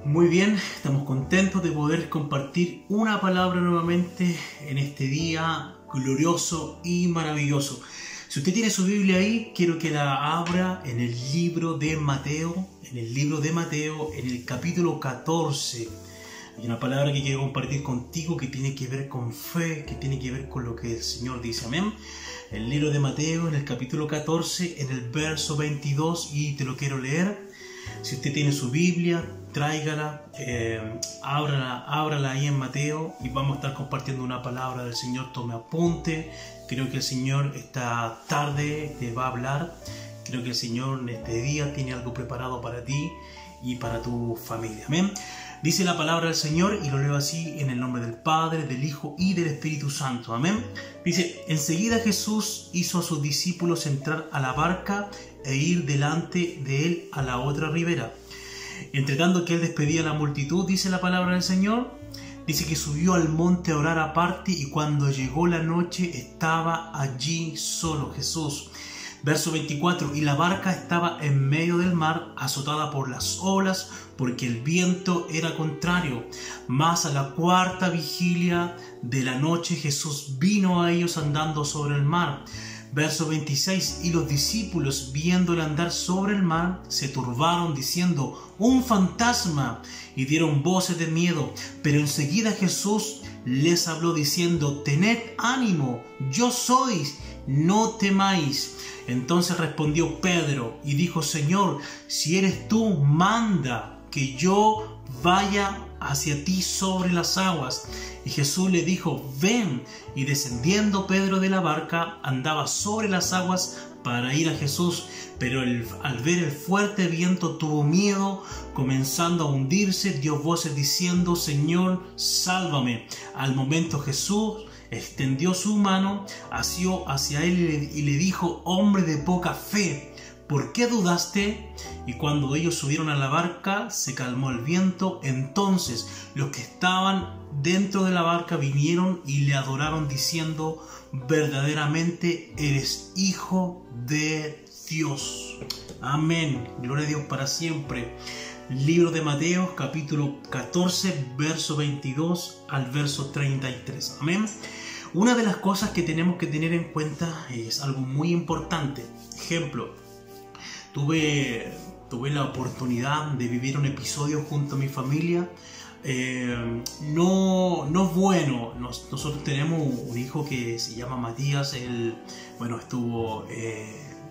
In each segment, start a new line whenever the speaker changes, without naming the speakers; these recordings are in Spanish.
Muy bien, estamos contentos de poder compartir una palabra nuevamente en este día glorioso y maravilloso. Si usted tiene su Biblia ahí, quiero que la abra en el libro de Mateo, en el capítulo 14. Hay una palabra que quiero compartir contigo que tiene que ver con fe, que tiene que ver con lo que el Señor dice, amén. El libro de Mateo, en el capítulo 14, en el verso 22, y te lo quiero leer. Si usted tiene su Biblia, tráigala, ábrala ahí en Mateo y vamos a estar compartiendo una palabra del Señor. Tome apunte. Creo que el Señor esta tarde te va a hablar. Creo que el Señor en este día tiene algo preparado para ti y para tu familia. Amén. Dice la palabra del Señor y lo leo así en el nombre del Padre, del Hijo y del Espíritu Santo. Amén. Dice: enseguida Jesús hizo a sus discípulos entrar a la barca e ir delante de él a la otra ribera. Entre tanto que él despedía a la multitud, dice la palabra del Señor, dice que subió al monte a orar aparte y cuando llegó la noche estaba allí solo Jesús. Verso 24, y la barca estaba en medio del mar, azotada por las olas, porque el viento era contrario. Mas a la cuarta vigilia de la noche Jesús vino a ellos andando sobre el mar. Verso 26, y los discípulos, viéndole andar sobre el mar, se turbaron diciendo: un fantasma, y dieron voces de miedo. Pero enseguida Jesús les habló diciendo: tened ánimo, yo soy, no temáis. Entonces respondió Pedro y dijo: Señor, si eres tú, manda que yo vaya hacia ti sobre las aguas. Y Jesús le dijo: ven. Y descendiendo Pedro de la barca, andaba sobre las aguas para ir a Jesús, pero al ver el fuerte viento tuvo miedo, comenzando a hundirse, dio voces diciendo: Señor, sálvame. Al momento Jesús extendió su mano, asió hacia él y le dijo: hombre de poca fe, ¿por qué dudaste? Y cuando ellos subieron a la barca, se calmó el viento. Entonces los que estaban dentro de la barca vinieron y le adoraron diciendo: verdaderamente eres Hijo de Dios. Amén. Gloria a Dios para siempre. Libro de Mateo, capítulo 14, verso 22 al verso 33. Amén. Una de las cosas que tenemos que tener en cuenta es algo muy importante. Ejemplo, tuve la oportunidad de vivir un episodio junto a mi familia. No bueno. Nosotros tenemos un hijo que se llama Matías. Él, estuvo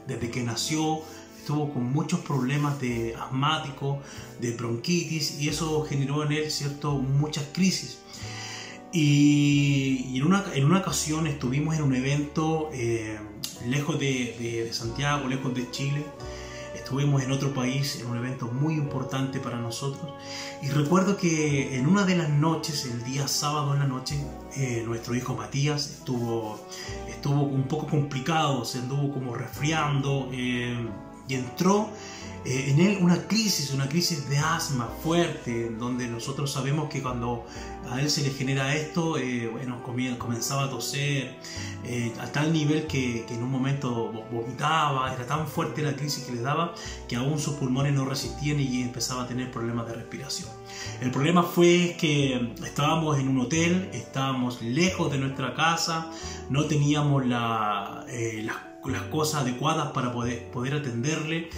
desde que nació, estuvo con muchos problemas de asmático, de bronquitis, y eso generó en él, muchas crisis. Y en una ocasión estuvimos en un evento lejos de Santiago, lejos de Chile. Estuvimos en otro país, en un evento muy importante para nosotros. Y recuerdo que en una de las noches, el día sábado en la noche, nuestro hijo Matías estuvo un poco complicado, se anduvo como resfriando, y entró en él una crisis de asma fuerte, donde nosotros sabemos que cuando a él se le genera esto, comenzaba a toser a tal nivel que en un momento vomitaba. Era tan fuerte la crisis que le daba que aún sus pulmones no resistían y empezaba a tener problemas de respiración. El problema fue que estábamos en un hotel, estábamos lejos de nuestra casa, no teníamos las cosas adecuadas para poder atenderle.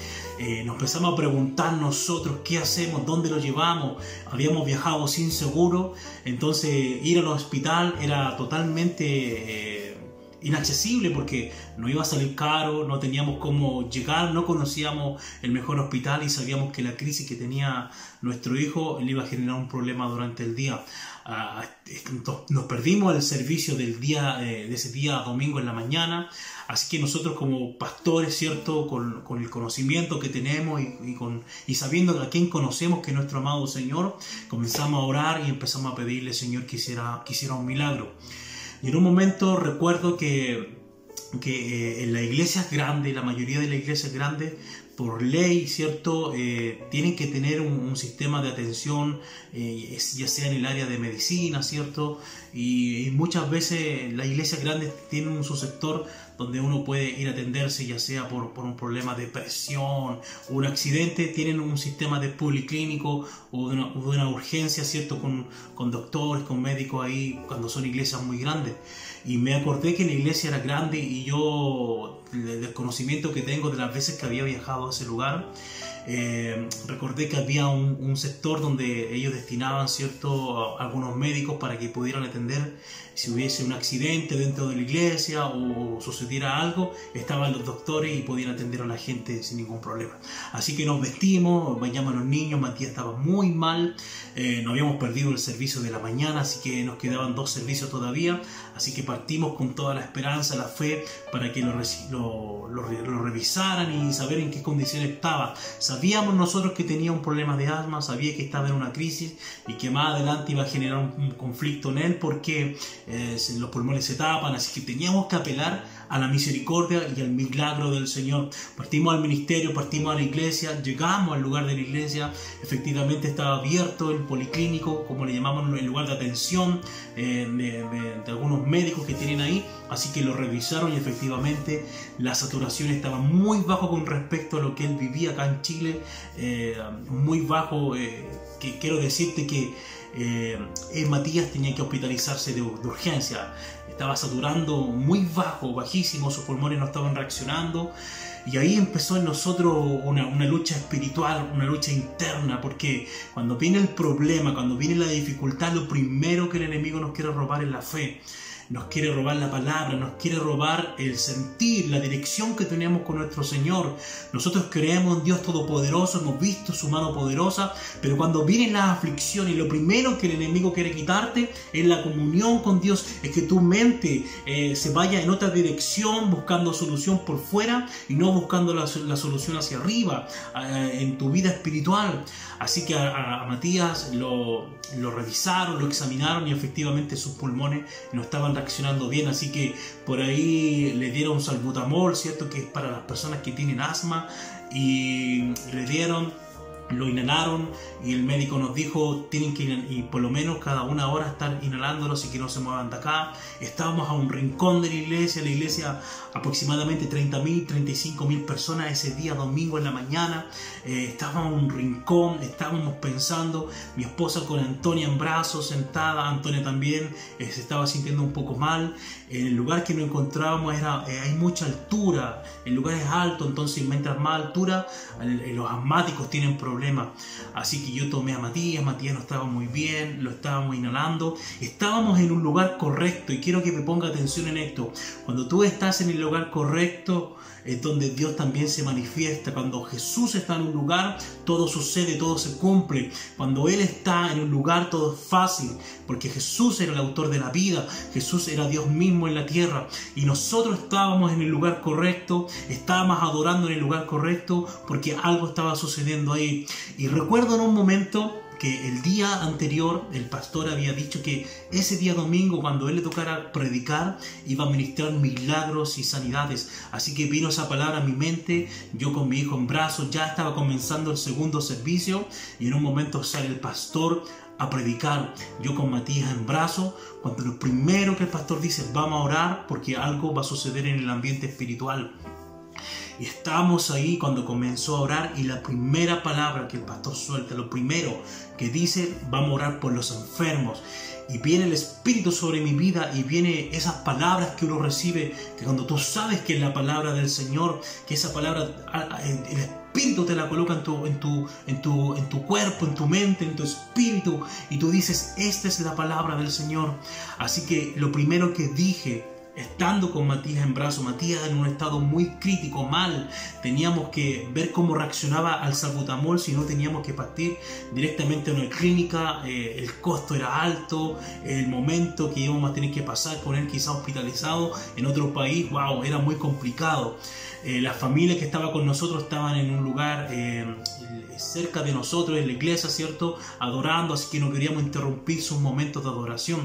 Nos empezamos a preguntar nosotros qué hacemos, dónde lo llevamos. Habíamos viajado sin seguro, entonces ir al hospital era totalmente inaccesible porque no iba a salir caro, no teníamos cómo llegar, no conocíamos el mejor hospital y sabíamos que la crisis que tenía nuestro hijo le iba a generar un problema durante el día. Nos perdimos el servicio de ese día domingo en la mañana, así que nosotros como pastores, con el conocimiento que tenemos y sabiendo a quién conocemos, que es nuestro amado Señor, comenzamos a orar y empezamos a pedirle, Señor, que hiciera un milagro. Y en un momento recuerdo que en las iglesias grandes, la mayoría de las iglesias grandes, por ley, tienen que tener un sistema de atención, ya sea en el área de medicina, y muchas veces las iglesias grandes tienen su sector donde uno puede ir a atenderse, ya sea por un problema de presión o un accidente. Tienen un sistema de policlínico o de una urgencia, ¿cierto? Con doctores, con médicos ahí, cuando son iglesias muy grandes. Y me acordé que la iglesia era grande, y yo, el desconocimiento que tengo de las veces que había viajado a ese lugar, recordé que había un sector donde ellos destinaban, ¿cierto?, algunos médicos para que pudieran atender si hubiese un accidente dentro de la iglesia o sucediera algo. Estaban los doctores y podían atender a la gente sin ningún problema. Así que nos vestimos, bañamos a los niños. Matías estaba muy mal, nos habíamos perdido el servicio de la mañana, así que nos quedaban 2 servicios todavía. Así que partimos con toda la esperanza, la fe, para que lo revisaran y saber en qué condiciones estaba. Sabíamos nosotros que tenía un problema de asma, sabía que estaba en una crisis y que más adelante iba a generar un conflicto en él, porque los pulmones se tapan. Así que teníamos que apelar a la misericordia y al milagro del Señor. Partimos al ministerio, partimos a la iglesia, llegamos al lugar de la iglesia. Efectivamente estaba abierto el policlínico, como le llamamos, el lugar de atención de algunos médicos que tienen ahí. Así que lo revisaron y efectivamente la saturación estaba muy bajo con respecto a lo que él vivía acá en Chile, muy bajo. Que quiero decirte que Matías tenía que hospitalizarse de urgencia. Estaba saturando muy bajo, bajísimo, sus pulmones no estaban reaccionando. Y ahí empezó en nosotros una lucha espiritual, una lucha interna, porque cuando viene el problema, cuando viene la dificultad, lo primero que el enemigo nos quiere robar es la fe. Nos quiere robar la palabra, nos quiere robar el sentir, la dirección que tenemos con nuestro Señor. Nosotros creemos en Dios Todopoderoso, hemos visto su mano poderosa, pero cuando vienen las aflicciones, lo primero que el enemigo quiere quitarte es la comunión con Dios, es que tu mente se vaya en otra dirección, buscando solución por fuera y no buscando la solución hacia arriba, en tu vida espiritual. Así que a Matías lo revisaron, lo examinaron y efectivamente sus pulmones no estaban reaccionando bien. Así que por ahí le dieron salbutamol, ¿cierto?, que es para las personas que tienen asma, y le dieron, lo inhalaron, y el médico nos dijo tienen que y por lo menos cada 1 hora estar inhalándolo, así que no se muevan de acá. Estábamos a un rincón de la iglesia aproximadamente 30.000, 35.000 personas ese día domingo en la mañana. Estábamos en un rincón, estábamos pensando, mi esposa con Antonia en brazos sentada. Antonia también se estaba sintiendo un poco mal. El lugar que nos encontrábamos hay mucha altura, el lugar es alto, entonces mientras más altura los asmáticos tienen problemas. Así que yo tomé a Matías no estaba muy bien, lo estábamos inhalando. Estábamos en un lugar correcto, y quiero que me ponga atención en esto. Cuando tú estás en el lugar correcto, es donde Dios también se manifiesta. Cuando Jesús está en un lugar, todo sucede, todo se cumple. Cuando Él está en un lugar, todo es fácil, porque Jesús era el autor de la vida, Jesús era Dios mismo en la tierra, y nosotros estábamos en el lugar correcto, estábamos adorando en el lugar correcto, porque algo estaba sucediendo ahí. Y recuerdo en un momento que el día anterior el pastor había dicho que ese día domingo, cuando él le tocara predicar, iba a ministrar milagros y sanidades. Así que vino esa palabra a mi mente. Yo con mi hijo en brazos, ya estaba comenzando el segundo servicio, y en un momento sale el pastor a predicar, yo con Matías en brazos, cuando lo primero que el pastor dice: vamos a orar porque algo va a suceder en el ambiente espiritual. Y estábamos ahí cuando comenzó a orar, y la primera palabra que el pastor suelta, lo primero que dice: vamos a orar por los enfermos. Y viene el Espíritu sobre mi vida, y viene esas palabras que uno recibe, que cuando tú sabes que es la palabra del Señor, que esa palabra, el Espíritu te la coloca en tu cuerpo, en tu mente, en tu espíritu, y tú dices: esta es la palabra del Señor. Así que lo primero que dije, estando con Matías en brazos, Matías en un estado muy crítico, mal, teníamos que ver cómo reaccionaba al salbutamol, si no teníamos que partir directamente a una clínica. El costo era alto, el momento que íbamos a tener que pasar con él quizá hospitalizado en otro país, wow, era muy complicado. La familia que estaba con nosotros estaban en un lugar cerca de nosotros, en la iglesia, ¿cierto?, adorando, así que no queríamos interrumpir sus momentos de adoración.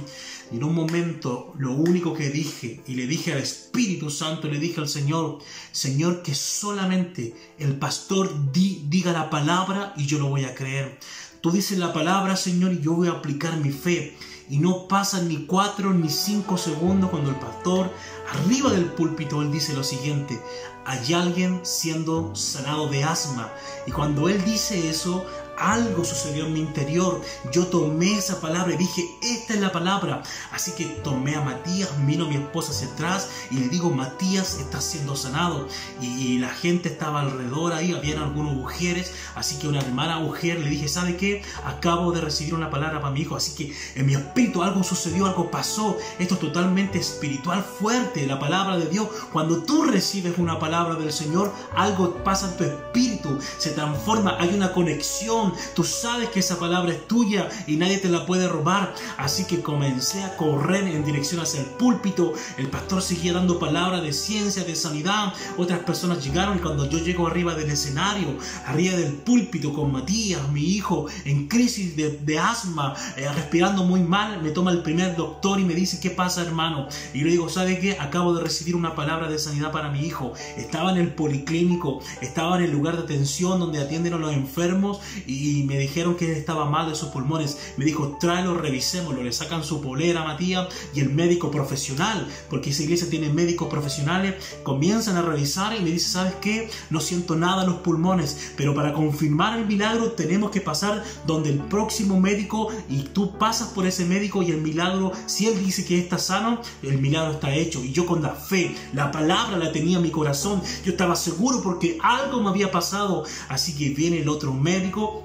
Y en un momento, lo único que dije, y le dije al Espíritu Santo, le dije al Señor: Señor, que solamente el pastor diga la palabra y yo lo voy a creer. Tú dices la palabra, Señor, y yo voy a aplicar mi fe. Y no pasan ni 4 ni 5 segundos cuando el pastor, arriba del púlpito, él dice lo siguiente: hay alguien siendo sanado de asma. Y cuando él dice eso, algo sucedió en mi interior. Yo tomé esa palabra y dije, esta es la palabra. Así que tomé a Matías, vino mi esposa hacia atrás y le digo, Matías está siendo sanado. Y la gente estaba alrededor ahí, habían algunos mujeres. Así que una hermana mujer le dije, ¿sabe qué? Acabo de recibir una palabra para mi hijo. Así que en mi espíritu algo sucedió, algo pasó. Esto es totalmente espiritual, fuerte, la palabra de Dios. Cuando tú recibes una palabra del Señor, algo pasa en tu espíritu, se transforma, hay una conexión. Tú sabes que esa palabra es tuya y nadie te la puede robar. Así que comencé a correr en dirección hacia el púlpito. El pastor seguía dando palabras de ciencia, de sanidad. Otras personas llegaron y cuando yo llego arriba del escenario, arriba del púlpito con Matías, mi hijo, en crisis de asma, respirando muy mal, me toma el primer doctor y me dice, ¿qué pasa, hermano? Y yo le digo, ¿sabe qué? Acabo de recibir una palabra de sanidad para mi hijo. Estaba en el policlínico, estaba en el lugar de atención donde atienden a los enfermos y me dijeron que él estaba mal de sus pulmones. Me dijo, tráelo, revisémoslo. Le sacan su polera a Matías y el médico profesional, porque esa iglesia tiene médicos profesionales, comienzan a revisar y me dice, ¿sabes qué? No siento nada en los pulmones, pero para confirmar el milagro tenemos que pasar donde el próximo médico y tú pasas por ese médico y el milagro, si él dice que está sano, el milagro está hecho. Y yo con la fe, la palabra la tenía en mi corazón, yo estaba seguro porque algo me había pasado. Así que viene el otro médico,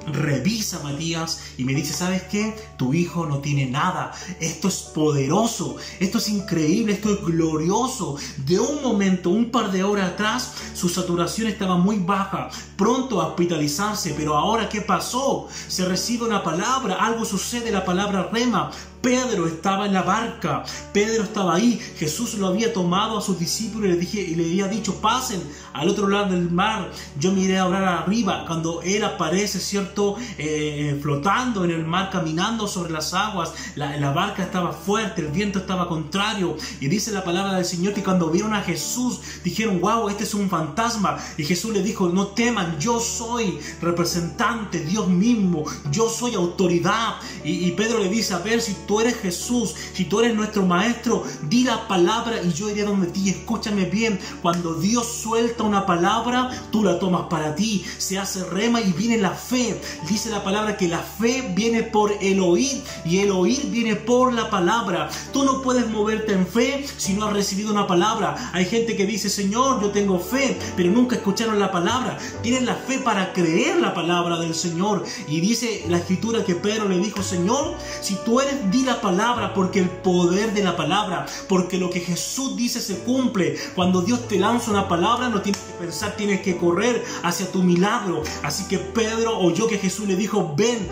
revisa a Matías y me dice, ¿sabes qué? Tu hijo no tiene nada. Esto es poderoso, esto es increíble, esto es glorioso. De un momento, un par de horas atrás, su saturación estaba muy baja, pronto a hospitalizarse, pero ahora ¿qué pasó? Se recibe una palabra, algo sucede, la palabra rema. Pedro estaba en la barca, Pedro estaba ahí, Jesús lo había tomado a sus discípulos y le había dicho, pasen al otro lado del mar. Yo miré a orar arriba, cuando él aparece, ¿cierto? Flotando en el mar, caminando sobre las aguas, la barca estaba fuerte, el viento estaba contrario, y dice la palabra del Señor que cuando vieron a Jesús, dijeron, wow, este es un fantasma, y Jesús le dijo, no teman, yo soy representante, Dios mismo, yo soy autoridad. Y Pedro le dice, a ver, si tú eres Jesús, si tú eres nuestro maestro, di la palabra y yo iré donde ti. Escúchame bien, cuando Dios suelta una palabra, tú la tomas para ti, se hace rema y viene la fe. Dice la palabra que la fe viene por el oír y el oír viene por la palabra. Tú no puedes moverte en fe si no has recibido una palabra. Hay gente que dice, Señor, yo tengo fe, pero nunca escucharon la palabra. Tienen la fe para creer la palabra del Señor. Y dice la escritura que Pedro le dijo, Señor, si tú eres, di la palabra, porque el poder de la palabra, porque lo que Jesús dice se cumple. Cuando Dios te lanza una palabra, no tienes que pensar, tienes que correr hacia tu milagro. Así que Pedro oyó que Jesús le dijo, ven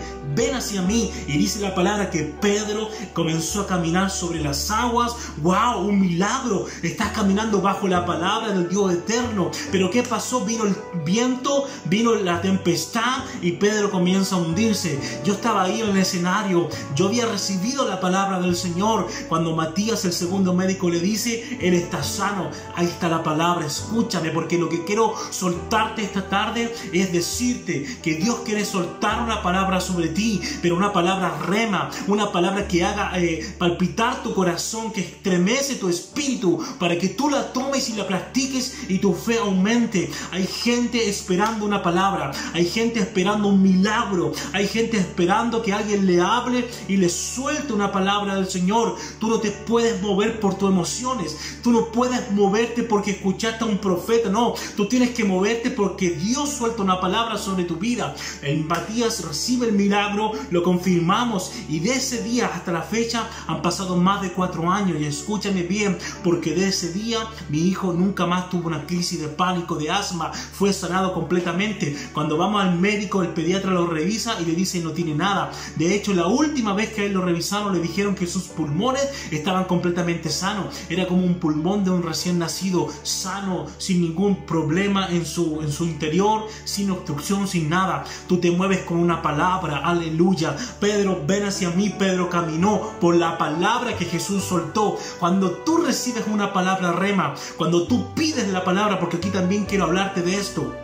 hacia mí. Y dice la palabra que Pedro comenzó a caminar sobre las aguas. ¡Wow! Un milagro. Estás caminando bajo la palabra del Dios eterno. Pero ¿qué pasó? Vino el viento, vino la tempestad y Pedro comienza a hundirse. Yo estaba ahí en el escenario. Yo había recibido la palabra del Señor. Cuando Matías, el segundo médico, le dice, él está sano. Ahí está la palabra. Escúchame, porque lo que quiero soltarte esta tarde es decirte que Dios quiere soltar una palabra sobre ti, pero una palabra rema, una palabra que haga palpitar tu corazón, que estremece tu espíritu, para que tú la tomes y la practiques y tu fe aumente. Hay gente esperando una palabra, hay gente esperando un milagro, hay gente esperando que alguien le hable y le suelte una palabra del Señor. Tú no te puedes mover por tus emociones, tú no puedes moverte porque escuchaste a un profeta, no, tú tienes que moverte porque Dios suelta una palabra sobre tu vida. En Matías recibe el milagro, lo confirmamos, y de ese día hasta la fecha han pasado más de 4 años. Y escúchame bien, porque de ese día mi hijo nunca más tuvo una crisis de pánico, de asma, fue sanado completamente. Cuando vamos al médico, el pediatra lo revisa y le dice no tiene nada. De hecho, la última vez que a él lo revisaron, le dijeron que sus pulmones estaban completamente sanos. Era como un pulmón de un recién nacido, sano, sin ningún problema en su interior, sin obstrucción, sin nada. Tú te mueves con una palabra, aleluya. Pedro, ven hacia mí. Pedro caminó por la palabra que Jesús soltó. Cuando tú recibes una palabra rema, cuando tú pides la palabra, porque aquí también quiero hablarte de esto,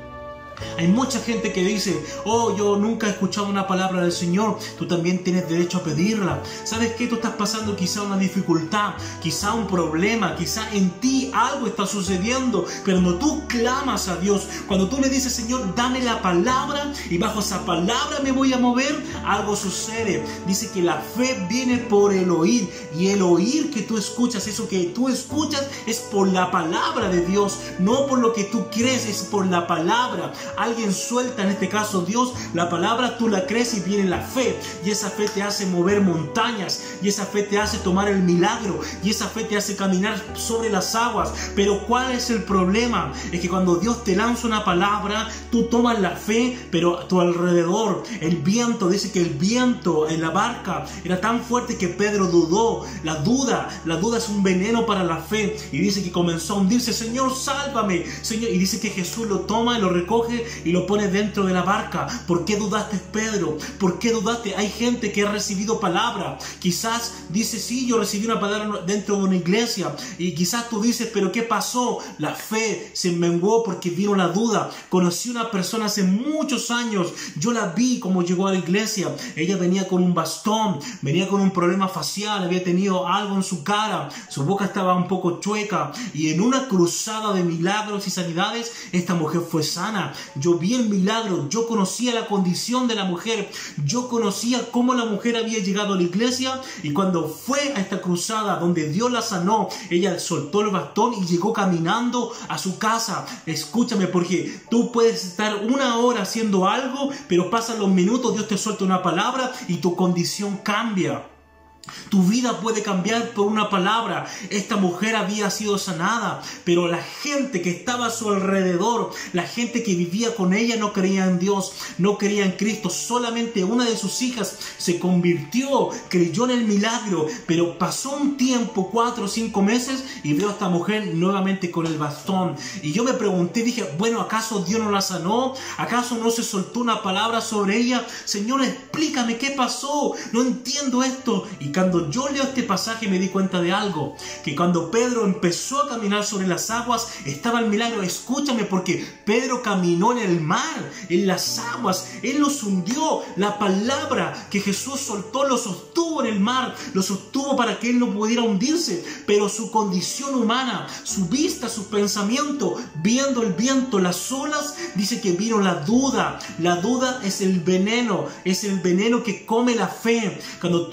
Hay mucha gente que dice, oh, yo nunca he escuchado una palabra del Señor. Tú también tienes derecho a pedirla. ¿Sabes qué? Tú estás pasando quizá una dificultad, quizá un problema, quizá en ti algo está sucediendo. Pero cuando tú clamas a Dios, cuando tú le dices, Señor, dame la palabra y bajo esa palabra me voy a mover, algo sucede. Dice que la fe viene por el oír, y el oír que tú escuchas, eso que tú escuchas es por la palabra de Dios, no por lo que tú crees, es por la palabra. Alguien suelta, en este caso Dios, la palabra, tú la crees y viene la fe, y esa fe te hace mover montañas, y esa fe te hace tomar el milagro, y esa fe te hace caminar sobre las aguas. Pero ¿cuál es el problema? Es que cuando Dios te lanza una palabra, tú tomas la fe, pero a tu alrededor el viento, dice que el viento en la barca era tan fuerte que Pedro dudó. La duda es un veneno para la fe, y dice que comenzó a hundirse. Señor, sálvame, Señor, y dice que Jesús lo toma y lo recoge y lo pone dentro de la barca. ¿Por qué dudaste, Pedro? ¿Por qué dudaste? Hay gente que ha recibido palabra, quizás dice, sí, yo recibí una palabra dentro de una iglesia, y quizás tú dices, pero ¿qué pasó? La fe se menguó porque vino la duda. Conocí una persona hace muchos años, yo la vi como llegó a la iglesia. Ella venía con un bastón, venía con un problema facial, había tenido algo en su cara, su boca estaba un poco chueca, y en una cruzada de milagros y sanidades, esta mujer fue sana. Yo vi el milagro, yo conocía la condición de la mujer, yo conocía cómo la mujer había llegado a la iglesia, y cuando fue a esta cruzada donde Dios la sanó, ella soltó el bastón y llegó caminando a su casa. Escúchame, porque tú puedes estar una hora haciendo algo, pero pasan los minutos, Dios te suelta una palabra y tu condición cambia. Tu vida puede cambiar por una palabra. Esta mujer había sido sanada, pero la gente que estaba a su alrededor, la gente que vivía con ella, no creía en Dios, no creía en Cristo. Solamente una de sus hijas se convirtió, creyó en el milagro, pero pasó un tiempo, 4 o 5 meses, y veo a esta mujer nuevamente con el bastón. Y yo me pregunté, dije, bueno, ¿acaso Dios no la sanó? ¿Acaso no se soltó una palabra sobre ella? Señor, explícame qué pasó, no entiendo esto. Y cuando yo leo este pasaje me di cuenta de algo, que cuando Pedro empezó a caminar sobre las aguas, estaba el milagro. Escúchame, porque Pedro caminó en el mar, en las aguas, él los hundió. La palabra que Jesús soltó lo sostuvo en el mar, lo sostuvo para que él no pudiera hundirse, pero su condición humana, su vista, su pensamiento, viendo el viento, las olas, dice que vino la duda. La duda es el veneno que come la fe. Cuando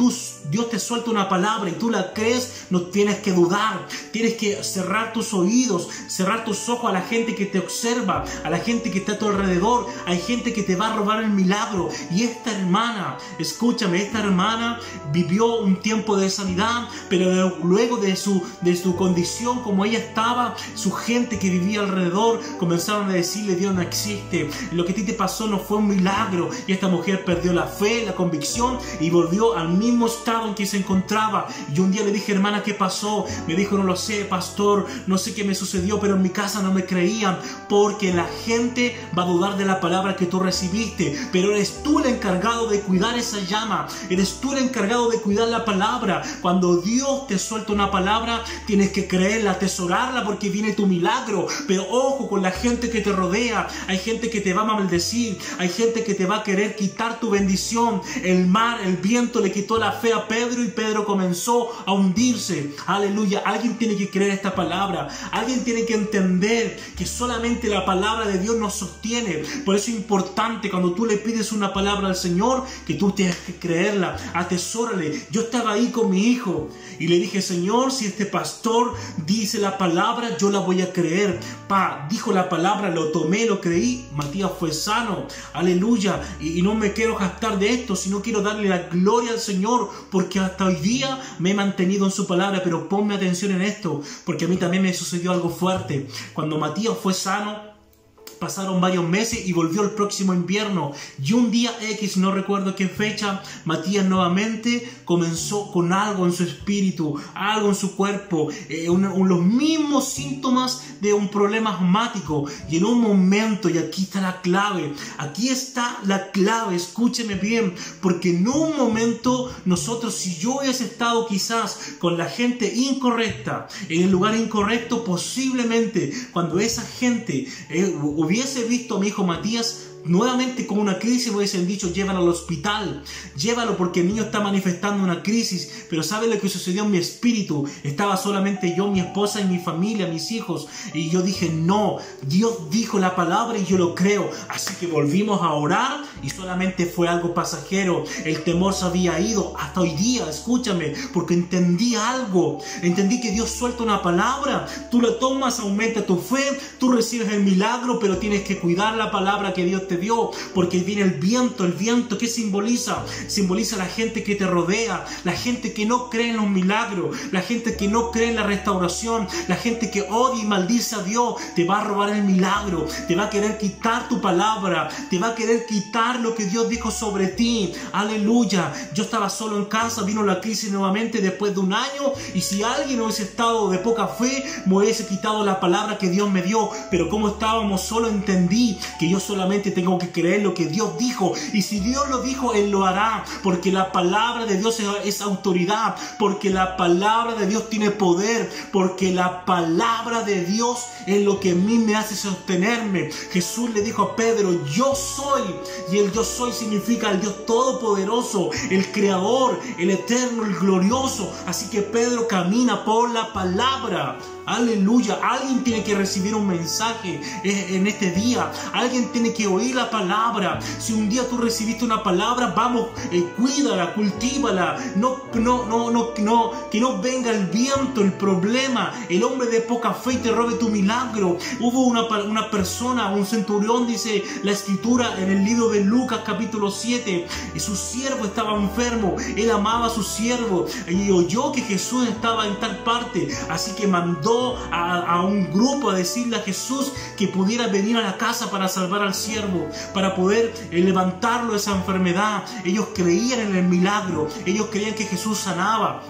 Dios te suelta una palabra y tú la crees, no tienes que dudar, tienes que cerrar tus oídos, cerrar tus ojos a la gente que te observa, a la gente que está a tu alrededor. Hay gente que te va a robar el milagro, y esta hermana, escúchame, esta hermana vivió un tiempo de sanidad, pero luego de su condición como ella estaba, su gente que vivía alrededor comenzaron a decirle, Dios no existe, lo que a ti te pasó no fue un milagro, y esta mujer perdió la fe, la convicción, y volvió al mismo estado en que se encontraba. Y un día le dije, hermana, ¿qué pasó? Me dijo, no lo sé, pastor, no sé qué me sucedió, pero en mi casa no me creían, porque la gente va a dudar de la palabra que tú recibiste, pero eres tú el encargado de cuidar esa llama, eres tú el encargado de cuidar la palabra. Cuando Dios te suelta una palabra, tienes que creerla, atesorarla, porque viene tu milagro. Pero ojo con la gente que te rodea. Hay gente que te va a maldecir, hay gente que te va a querer quitar tu bendición. El mar, el viento le quitó la fe a Pedro, y Pedro comenzó a hundirse. Aleluya. Alguien tiene que creer esta palabra. Alguien tiene que entender que solamente la palabra de Dios nos sostiene. Por eso es importante, cuando tú le pides una palabra al Señor, que tú tienes que creerla. Atesórale. Yo estaba ahí con mi hijo y le dije, Señor, si este pastor dice la palabra, yo la voy a creer. Dijo la palabra, lo tomé, lo creí. Matías fue sano. Aleluya. Y no me quiero jactar de esto, sino quiero darle la gloria al Señor, porque hasta hoy día me he mantenido en su palabra. Pero ponme atención en esto, porque a mí también me sucedió algo fuerte. Cuando Matías fue sano, pasaron varios meses y volvió el próximo invierno, y un día X, no recuerdo qué fecha, Matías nuevamente comenzó con algo en su espíritu, algo en su cuerpo, los mismos síntomas de un problema asmático. Y en un momento, y aquí está la clave, escúcheme bien, porque en un momento nosotros, si yo hubiese estado quizás con la gente incorrecta, en el lugar incorrecto, posiblemente cuando esa gente hubiese visto a mi hijo Matías nuevamente con una crisis, me hubiesen dicho: llévalo al hospital, llévalo porque el niño está manifestando una crisis. Pero ¿sabe lo que sucedió en mi espíritu? Estaba solamente yo, mi esposa y mi familia, mis hijos, y yo dije: no, Dios dijo la palabra y yo lo creo. Así que volvimos a orar y solamente fue algo pasajero. El temor se había ido. Hasta hoy día, escúchame, porque entendí algo, entendí que Dios suelta una palabra, tú la tomas, aumenta tu fe, tú recibes el milagro, pero tienes que cuidar la palabra que Dios te dio, porque viene el viento. ¿Qué simboliza? Simboliza la gente que te rodea, la gente que no cree en los milagros, la gente que no cree en la restauración, la gente que odia y maldice a Dios. Te va a robar el milagro, te va a querer quitar tu palabra, te va a querer quitar lo que Dios dijo sobre ti. Aleluya. Yo estaba solo en casa, vino la crisis nuevamente después de un año, y si alguien hubiese estado de poca fe, me hubiese quitado la palabra que Dios me dio. Pero como estábamos solo, entendí que yo solamente tengo que creer lo que Dios dijo, y si Dios lo dijo, Él lo hará, porque la palabra de Dios es autoridad, porque la palabra de Dios tiene poder, porque la palabra de Dios es lo que a mí me hace sostenerme. Jesús le dijo a Pedro: yo soy, y el yo soy significa el Dios todopoderoso, el creador, el eterno, el glorioso. Así que Pedro camina por la palabra. Aleluya. Alguien tiene que recibir un mensaje en este día. Alguien tiene que oír la palabra. Si un día tú recibiste una palabra, vamos, cuídala, cultívala. Que no venga el viento, el problema, el hombre de poca fe y te robe tu milagro. Hubo una persona, un centurión, dice la escritura en el libro de Lucas capítulo 7, y su siervo estaba enfermo. Él amaba a su siervo y oyó que Jesús estaba en tal parte, así que mandó a un grupo a decirle a Jesús que pudiera venir a la casa para salvar al siervo, para poder levantarlo de esa enfermedad. Ellos creían en el milagro, ellos creían que Jesús sanaba.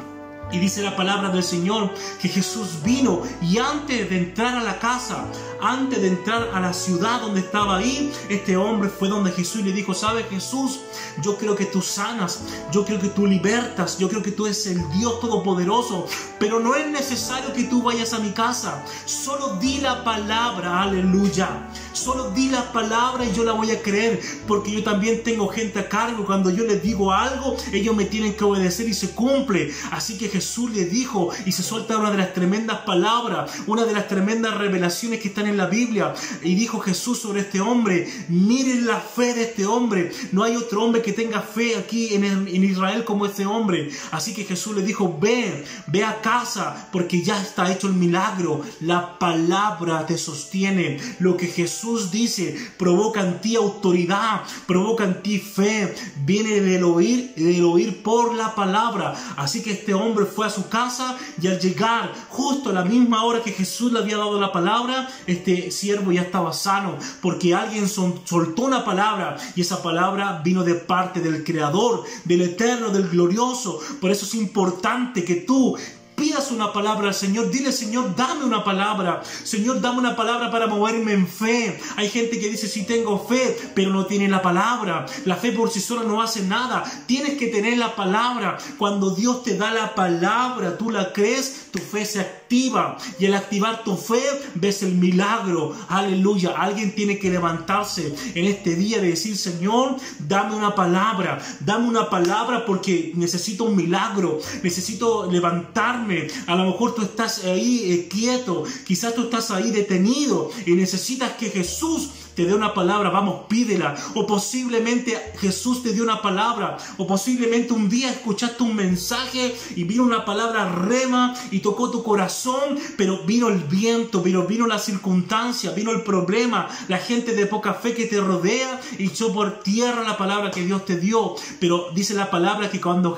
Y dice la palabra del Señor que Jesús vino, y antes de entrar a la casa, antes de entrar a la ciudad donde estaba ahí, este hombre fue donde Jesús le dijo: ¿sabes, Jesús? Yo creo que tú sanas, yo creo que tú libertas, yo creo que tú eres el Dios todopoderoso, pero no es necesario que tú vayas a mi casa. Solo di la palabra, aleluya. Solo di la palabra y yo la voy a creer, porque yo también tengo gente a cargo. Cuando yo les digo algo, ellos me tienen que obedecer y se cumple. Así que Jesús le dijo, y se suelta una de las tremendas palabras, una de las tremendas revelaciones que están en la Biblia. Y dijo Jesús sobre este hombre: miren la fe de este hombre. No hay otro hombre que tenga fe aquí en Israel como este hombre. Así que Jesús le dijo: ve a casa, porque ya está hecho el milagro. La palabra te sostiene. Lo que Jesús dice provoca en ti autoridad, provoca en ti fe. Viene del oír y del oír por la palabra. Así que este hombre fue a su casa, y al llegar justo a la misma hora que Jesús le había dado la palabra, este siervo ya estaba sano, porque alguien soltó una palabra, y esa palabra vino de parte del Creador, del Eterno, del Glorioso. Por eso es importante que tú pidas una palabra al Señor. Dile: Señor, dame una palabra. Señor, dame una palabra para moverme en fe. Hay gente que dice: sí tengo fe, pero no tiene la palabra. La fe por sí sola no hace nada. Tienes que tener la palabra. Cuando Dios te da la palabra, tú la crees, tu fe se activa. Y al activar tu fe, ves el milagro. Aleluya. Alguien tiene que levantarse en este día de decir: Señor, dame una palabra. Dame una palabra, porque necesito un milagro. Necesito levantarme. A lo mejor tú estás ahí quieto, quizás tú estás ahí detenido y necesitas que Jesús te dé una palabra. Vamos, pídela. O posiblemente Jesús te dio una palabra, o posiblemente un día escuchaste un mensaje y vino una palabra rema y tocó tu corazón, pero vino el viento, vino la circunstancia, vino el problema, la gente de poca fe que te rodea y echó por tierra la palabra que Dios te dio. Pero dice la palabra que cuando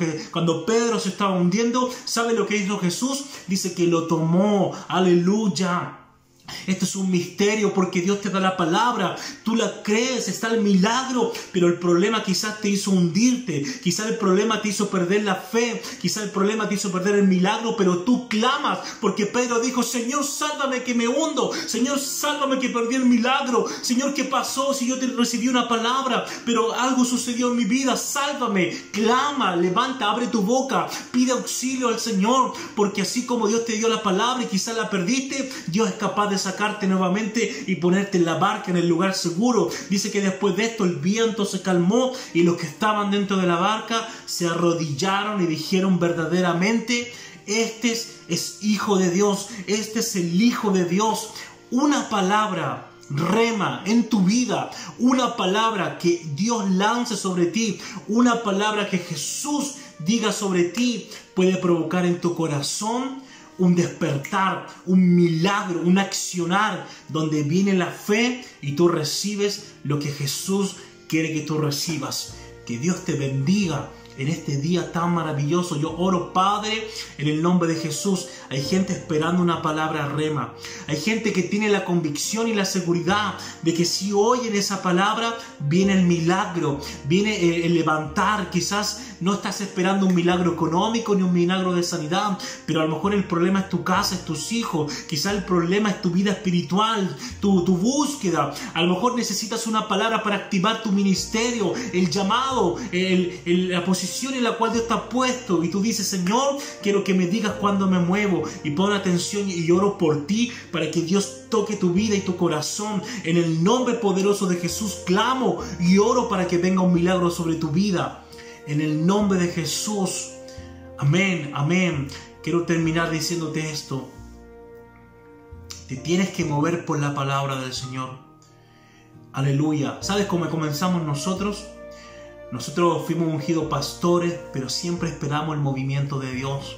Pedro se estaba hundiendo, ¿sabe lo que hizo Jesús? Dice que lo tomó. Aleluya. Esto es un misterio, porque Dios te da la palabra, tú la crees, está el milagro, pero el problema quizás te hizo hundirte, quizás el problema te hizo perder la fe, quizás el problema te hizo perder el milagro, pero tú clamas, porque Pedro dijo: Señor, sálvame que me hundo, Señor, sálvame que perdí el milagro, Señor, ¿qué pasó si yo te recibí una palabra, pero algo sucedió en mi vida? Sálvame. Clama, levanta, abre tu boca, pide auxilio al Señor, porque así como Dios te dio la palabra y quizás la perdiste, Dios es capaz de sacarte nuevamente y ponerte en la barca, en el lugar seguro. Dice que después de esto el viento se calmó y los que estaban dentro de la barca se arrodillaron y dijeron verdaderamente: este es Hijo de Dios, este es el Hijo de Dios. Una palabra rema en tu vida, una palabra que Dios lance sobre ti, una palabra que Jesús diga sobre ti, puede provocar en tu corazón un despertar, un milagro, un accionar, donde viene la fe y tú recibes lo que Jesús quiere que tú recibas. Que Dios te bendiga en este día tan maravilloso. Yo oro, Padre, en el nombre de Jesús. Hay gente esperando una palabra rema. Hay gente que tiene la convicción y la seguridad de que si oyen esa palabra, viene el milagro, viene el levantar. Quizás no estás esperando un milagro económico ni un milagro de sanidad, pero a lo mejor el problema es tu casa, es tus hijos. Quizás el problema es tu vida espiritual, tu búsqueda. A lo mejor necesitas una palabra para activar tu ministerio, el llamado, la posición en la cual Dios te ha puesto, y tú dices: Señor, quiero que me digas cuándo me muevo, y pon atención y oro por ti para que Dios toque tu vida y tu corazón. En el nombre poderoso de Jesús clamo y oro para que venga un milagro sobre tu vida, en el nombre de Jesús. Amén, amén. Quiero terminar diciéndote esto: te tienes que mover por la palabra del Señor. Aleluya. ¿Sabes cómo comenzamos nosotros? Nosotros fuimos ungidos pastores, pero siempre esperamos el movimiento de Dios.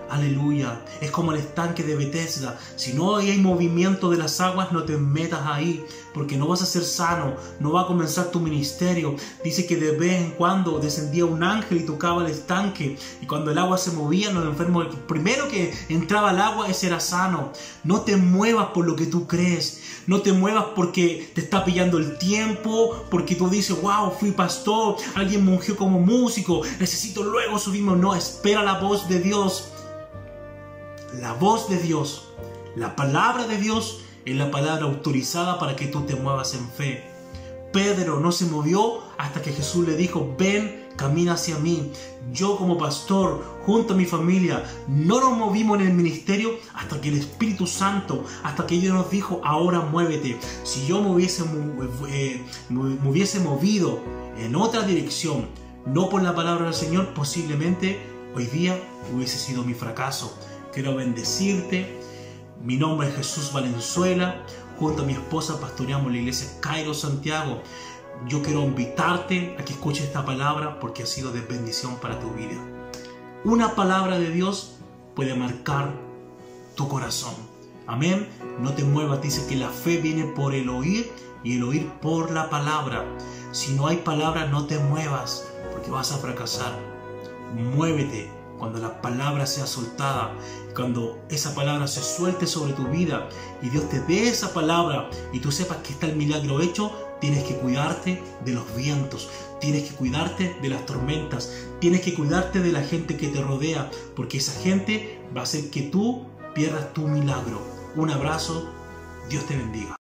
Aleluya. Es como el estanque de Bethesda. Si no hay movimiento de las aguas, no te metas ahí, porque no vas a ser sano, no va a comenzar tu ministerio. Dice que de vez en cuando descendía un ángel y tocaba el estanque, y cuando el agua se movía, los enfermos, el primero que entraba al agua, ese era sano. No te muevas por lo que tú crees. No te muevas porque te está pillando el tiempo, porque tú dices: wow, fui pastor, alguien me ungió como músico, necesito luego subirme. No, espera la voz de Dios. La voz de Dios, la palabra de Dios es la palabra autorizada para que tú te muevas en fe. Pedro no se movió hasta que Jesús le dijo: ven, camina hacia mí. Yo como pastor, junto a mi familia, no nos movimos en el ministerio hasta que el Espíritu Santo, hasta que Dios nos dijo: ahora muévete. Si yo me hubiese movido en otra dirección, no por la palabra del Señor, posiblemente hoy día hubiese sido mi fracaso. Quiero bendecirte. Mi nombre es Jesús Valenzuela. Junto a mi esposa pastoreamos la iglesia Kairos Santiago. Yo quiero invitarte a que escuches esta palabra porque ha sido de bendición para tu vida. Una palabra de Dios puede marcar tu corazón. Amén. No te muevas. Dice que la fe viene por el oír y el oír por la palabra. Si no hay palabra, no te muevas porque vas a fracasar. Muévete cuando la palabra sea soltada, cuando esa palabra se suelte sobre tu vida y Dios te dé esa palabra y tú sepas que está el milagro hecho. Tienes que cuidarte de los vientos, tienes que cuidarte de las tormentas, tienes que cuidarte de la gente que te rodea, porque esa gente va a hacer que tú pierdas tu milagro. Un abrazo, Dios te bendiga.